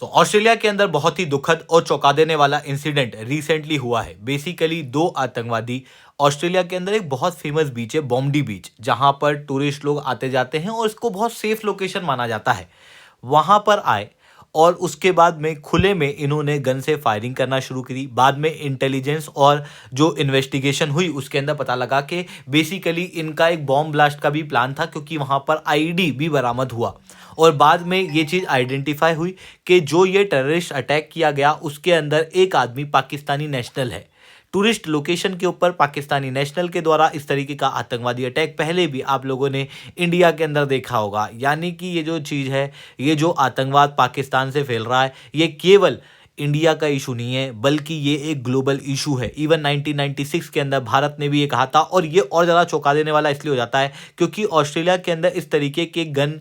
तो ऑस्ट्रेलिया के अंदर बहुत ही दुखद और चौंका देने वाला इंसिडेंट रिसेंटली हुआ है। बेसिकली दो आतंकवादी ऑस्ट्रेलिया के अंदर एक बहुत फेमस बीच है बॉम्बडी बीच, जहां पर टूरिस्ट लोग आते जाते हैं और इसको बहुत सेफ लोकेशन माना जाता है। वहां पर आए और उसके बाद में खुले में इन्होंने गन से फायरिंग करना शुरू करी। बाद में इंटेलिजेंस और जो इन्वेस्टिगेशन हुई उसके अंदर पता लगा कि बेसिकली इनका एक बॉम्ब ब्लास्ट का भी प्लान था, क्योंकि वहां पर आईडी भी बरामद हुआ। और बाद में ये चीज़ आइडेंटिफाई हुई कि जो ये टेररिस्ट अटैक किया गया उसके अंदर एक आदमी पाकिस्तानी नेशनल है। टूरिस्ट लोकेशन के ऊपर पाकिस्तानी नेशनल के द्वारा इस तरीके का आतंकवादी अटैक पहले भी आप लोगों ने इंडिया के अंदर देखा होगा। यानी कि ये जो चीज़ है, ये जो आतंकवाद पाकिस्तान से फैल रहा है, ये केवल इंडिया का इशू नहीं है बल्कि ये एक ग्लोबल इशू है। इवन 1996 के अंदर भारत ने भी ये कहा था। और ये और ज़्यादा चौंका देने वाला इसलिए हो जाता है क्योंकि ऑस्ट्रेलिया के अंदर इस तरीके के गन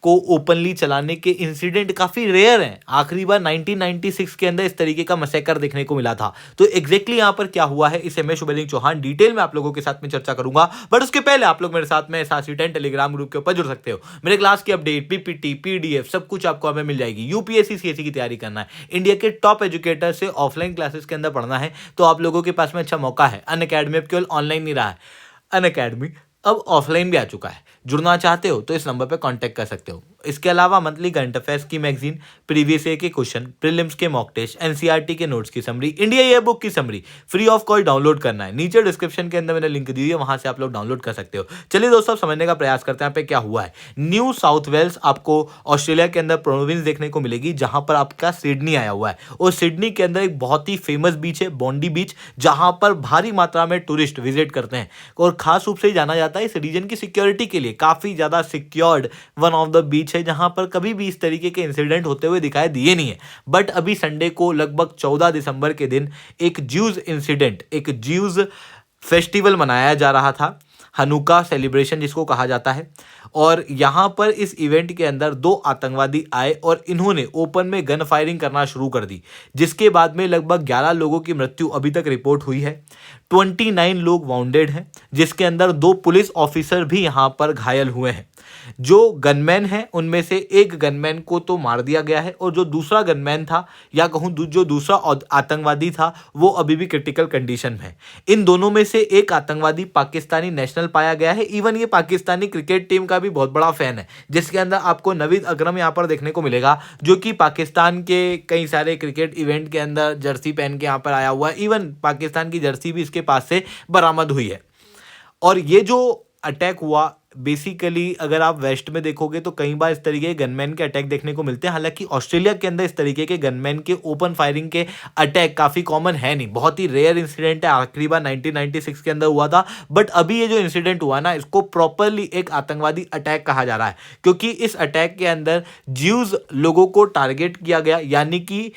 को ओपनली चलाने के इंसिडेंट काफ़ी रेयर हैं। आखिरी बार 1996 के अंदर इस तरीके का मसैकर देखने को मिला था। तो एग्जैक्टली यहाँ पर क्या हुआ है, इसे मैं शुभलिंग चौहान डिटेल में आप लोगों के साथ में चर्चा करूंगा। बट उसके पहले आप लोग मेरे साथ में SRC10 टेलीग्राम ग्रुप के ऊपर जुड़ सकते हो। मेरे क्लास की अपडेट, PPT, PDF सब कुछ आपको हमें मिल जाएगी। यूपीएससी CSE की तैयारी करना है, इंडिया के टॉप एजुकेटर से ऑफलाइन क्लासेस के अंदर पढ़ना है, तो आप लोगों के पास में अच्छा मौका है। अनअकैडमी अब केवल ऑनलाइन नहीं रहा है, अनअकैडमी अब ऑफलाइन भी आ चुका है। जुड़ना चाहते हो तो इस नंबर पर कांटेक्ट कर सकते हो। इसके अलावा मंथली करंट अफेयर्स की मैगजीन, प्रीवियस ईयर के क्वेश्चन, प्रीलिम्स के मॉक टेस्ट, एनसीईआरटी के नोट्स की समरी, इंडिया ईयर बुक की summary free of cost download करना है। नीचे डिस्क्रिप्शन के अंदर मैंने लिंक दी है, वहां से आप लोग डाउनलोड कर सकते हो। चलिए दोस्तों, समझने का प्रयास करते हैं यहाँ पे क्या हुआ है। न्यू साउथ वेल्स आपको ऑस्ट्रेलिया के अंदर प्रोविंस देखने को मिलेगी, जहां पर आपका सिडनी आया हुआ है। और सिडनी के अंदर एक बहुत ही फेमस बीच है बॉन्डी बीच, जहां पर भारी मात्रा में टूरिस्ट विजिट करते हैं। और खास रूप से जाना जाता है इस रीजन की सिक्योरिटी के लिए। काफी ज्यादा secured one of the beach है, जहां पर कभी भी इस तरीके के इंसिडेंट होते हुए दिखाई दिए नहीं है। बट अभी संडे को लगभग 14 दिसंबर के दिन एक ज्यूज इंसिडेंट, एक ज्यूज फेस्टिवल मनाया जा रहा था, हनुका सेलिब्रेशन जिसको कहा जाता है। और यहाँ पर इस इवेंट के अंदर दो आतंकवादी आए और इन्होंने ओपन में गन फायरिंग करना शुरू कर दी, जिसके बाद में लगभग 11 लोगों की मृत्यु अभी तक रिपोर्ट हुई है। 29 लोग वाउंडेड हैं, जिसके अंदर 2 पुलिस ऑफिसर भी यहाँ पर घायल हुए हैं। जो गनमैन है उनमें से एक गनमैन को तो मार दिया गया है, और जो दूसरा गनमैन था या कहूँ जो दूसरा आतंकवादी था वो अभी भी क्रिटिकल कंडीशन में है। इन दोनों में से एक आतंकवादी पाकिस्तानी नेशनल पाया गया है। इवन ये पाकिस्तानी क्रिकेट टीम का भी बहुत बड़ा फैन है, जिसके अंदर आपको नवीद अकरम यहाँ पर देखने को मिलेगा, जो कि पाकिस्तान के कई सारे क्रिकेट इवेंट के अंदर जर्सी पहन के यहाँ पर आया हुआ है। इवन पाकिस्तान की जर्सी भी इसके पास से बरामद हुई है। और ये जो अटैक हुआ, बेसिकली अगर आप वेस्ट में देखोगे तो कई बार इस तरीके के गनमैन के अटैक देखने को मिलते हैं। हालांकि ऑस्ट्रेलिया के अंदर इस तरीके के गनमैन के ओपन फायरिंग के अटैक काफ़ी कॉमन है नहीं, बहुत ही रेयर इंसिडेंट है। आखिरी बार 1996 के अंदर हुआ था। बट अभी ये जो इंसिडेंट हुआ ना, इसको प्रॉपरली एक आतंकवादी अटैक कहा जा रहा है, क्योंकि इस अटैक के अंदर ज्यूज लोगों को टारगेट किया गया। यानी कि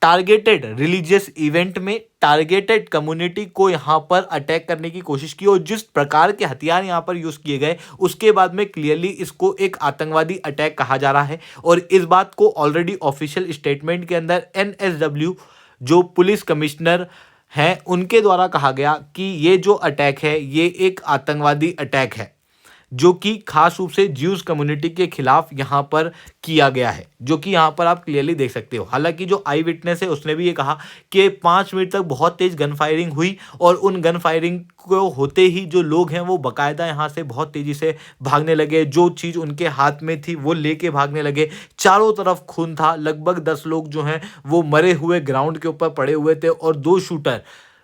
टारगेटेड रिलीजियस इवेंट में टारगेटेड कम्युनिटी को यहाँ पर अटैक करने की कोशिश की, और जिस प्रकार के हथियार यहाँ पर यूज़ किए गए उसके बाद में क्लियरली इसको एक आतंकवादी अटैक कहा जा रहा है। और इस बात को ऑलरेडी ऑफिशियल स्टेटमेंट के अंदर NSW जो पुलिस कमिश्नर हैं उनके द्वारा कहा गया कि ये जो अटैक है ये एक आतंकवादी अटैक है, जो कि खास रूप से ज्यूज कम्युनिटी के खिलाफ यहाँ पर किया गया है, जो कि यहाँ पर आप क्लियरली देख सकते हो। हालांकि जो आई विटनेस है उसने भी ये कहा कि 5 मिनट तक बहुत तेज गन फायरिंग हुई, और उन गन फायरिंग को होते ही जो लोग हैं वो बाकायदा यहाँ से बहुत तेजी से भागने लगे। जो चीज़ उनके हाथ में थी वो लेके भागने लगे। चारों तरफ खून था। लगभग 10 लोग जो हैं वो मरे हुए ग्राउंड के ऊपर पड़े हुए थे, और 2 शूटर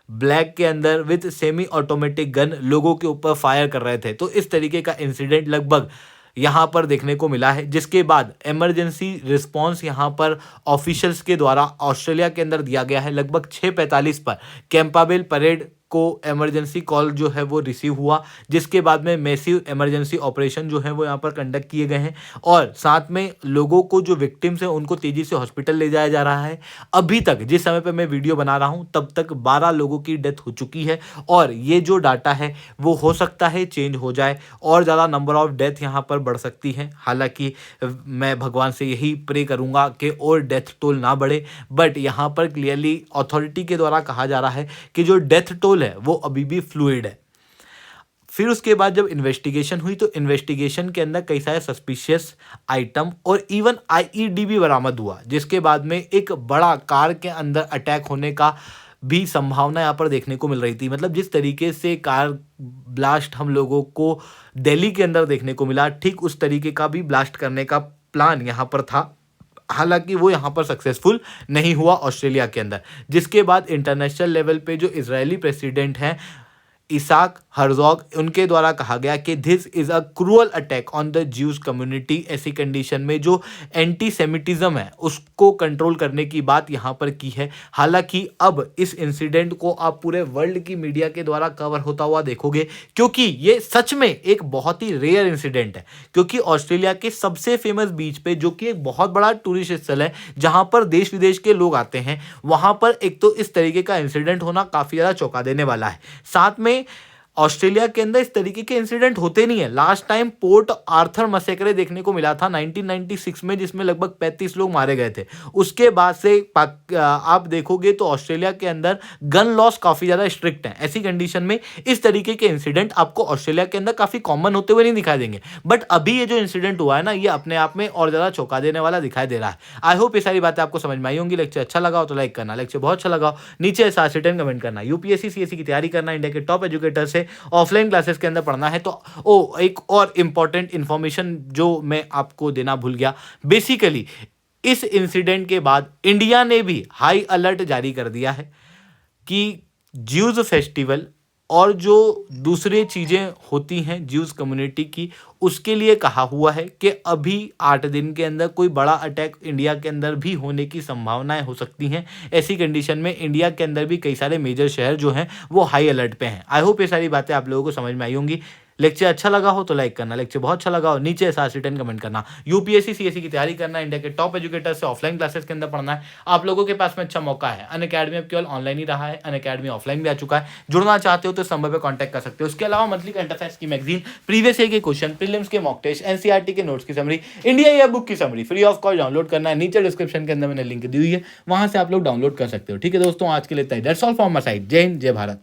ब्लैक के अंदर विद सेमी ऑटोमेटिक गन लोगों के ऊपर फायर कर रहे थे। तो इस तरीके का इंसिडेंट लगभग यहाँ पर देखने को मिला है, जिसके बाद इमरजेंसी रिस्पांस यहाँ पर ऑफिशियल्स के द्वारा ऑस्ट्रेलिया के अंदर दिया गया है। लगभग 6:45 पर कैंपाबेल परेड को इमरजेंसी कॉल जो है वो रिसीव हुआ, जिसके बाद में मैसिव इमरजेंसी ऑपरेशन जो है वो यहाँ पर कंडक्ट किए गए हैं, और साथ में लोगों को जो विक्टिम्स हैं उनको तेजी से हॉस्पिटल ले जाया जा रहा है। अभी तक जिस समय पे मैं वीडियो बना रहा हूँ तब तक 12 लोगों की डेथ हो चुकी है, और ये जो डाटा है वो हो सकता है चेंज हो जाए, और ज़्यादा नंबर ऑफ डेथ यहाँ पर बढ़ सकती है। हालांकि मैं भगवान से यही प्रे करूँगा कि और डेथ टोल ना बढ़े। बट यहाँ पर क्लियरली अथॉरिटी के द्वारा कहा जा रहा है कि जो डेथ टोल है वो अभी भी फ्लूइड है। फिर उसके बाद जब इन्वेस्टिगेशन हुई तो इन्वेस्टिगेशन के अंदर कई सारे सस्पिशियस आइटम और इवन आईईडी भी बरामद हुआ, जिसके बाद में एक बड़ा कार के अंदर अटैक होने का भी संभावना यहाँ पर देखने को मिल रही थी। मतलब जिस तरीके से कार ब्लास्ट हम लोगों को दिल्ली के अंदर देखने को मिला, ठीक उस तरीके का भी ब्लास्ट करने का प्लान यहाँ पर था। हालांकि वो यहाँ पर सक्सेसफुल नहीं हुआ ऑस्ट्रेलिया के अंदर, जिसके बाद इंटरनेशनल लेवल पे जो इजरायली प्रेसिडेंट हैं इसाक हर्जोग, उनके द्वारा कहा गया कि this is a cruel attack on the Jews community. ऐसी कंडीशन में जो एंटी सेमिटिज्म है उसको कंट्रोल करने की बात यहाँ पर की है। हालांकि अब इस इंसिडेंट को आप पूरे वर्ल्ड की मीडिया के द्वारा कवर होता हुआ देखोगे, क्योंकि ये सच में एक बहुत ही रेयर इंसिडेंट है। क्योंकि ऑस्ट्रेलिया के सबसे फेमस बीच पे, जो कि एक बहुत बड़ा टूरिस्ट स्थल है जहां पर देश विदेश के लोग आते हैं, वहां पर एक तो इस तरीके का इंसिडेंट होना काफी ज्यादा चौंका देने वाला है। साथ में ऑस्ट्रेलिया के अंदर इस तरीके के इंसिडेंट होते नहीं है। लास्ट टाइम पोर्ट आर्थर मसेकरे देखने को मिला था 1996 में, जिसमें लगभग 35 लोग मारे गए थे। उसके बाद से आप देखोगे तो ऑस्ट्रेलिया के अंदर गन लॉस काफी ज्यादा स्ट्रिक्ट है। ऐसी कंडीशन में इस तरीके के इंसिडेंट आपको ऑस्ट्रेलिया के अंदर काफी कॉमन होते हुए नहीं दिखाई देंगे। बट अभी ये जो इंसिडेंट हुआ है ना, ये अपने आप में और ज्यादा चौंका देने वाला दिखाई दे रहा है। आई होप ये सारी बातें आपको समझ में आई होंगी। लेक्चर अच्छा लगा हो तो लाइक करना, लेक्चर बहुत अच्छा लगा हो नीचे SR10 कमेंट करना। यूपीएससी सीएससी की तैयारी करना, इंडिया के टॉप एजुकेटर से ऑफलाइन क्लासेस के अंदर पढ़ना है तो एक और इंपॉर्टेंट इंफॉर्मेशन जो मैं आपको देना भूल गया, बेसिकली इस इंसिडेंट के बाद इंडिया ने भी हाई अलर्ट जारी कर दिया है कि ज्यूज फेस्टिवल और जो दूसरी चीज़ें होती हैं ज्यूज कम्युनिटी की, उसके लिए कहा हुआ है कि अभी 8 दिन के अंदर कोई बड़ा अटैक इंडिया के अंदर भी होने की संभावनाएं हो सकती हैं। ऐसी कंडीशन में इंडिया के अंदर भी कई सारे मेजर शहर जो हैं वो हाई अलर्ट पे हैं। आई होप ये सारी बातें आप लोगों को समझ में आई होंगी। लेक्चर अच्छा लगा हो तो लाइक करना, लेक्चर बहुत अच्छा लगा हो नीचे SR10 कमेंट करना। यूपीएससी सीएससी की तैयारी करना, इंडिया के टॉप एजुकेटर से ऑफलाइन क्लासेस के अंदर पढ़ना है। आप लोगों के पास में अच्छा मौका है। अनअकैडमी अब केवल ऑनलाइन ही रहा है, अनअकैडमी ऑफलाइन भी आ चुका है। जुड़ना चाहते हो तो इस नंबर पर कॉन्टैक्ट कर सकते हो। उसके अलावा मंथली करंट अफेयर्स की मैगजीन, प्रीवियस ईयर के क्वेश्चन, प्रीलिम्स के मॉक टेस्ट, एनसीईआरटी के नोट्स की समरी, इंडिया ईयर बुक की summary free of cost download करना है। नीचे डिस्क्रिप्शन के अंदर मैंने लिंक दी हुई है, वहां से आप लोग डाउनलोड कर सकते हो। ठीक है दोस्तों, आज के लिए that's all from my side. जय हिंद, जय भारत।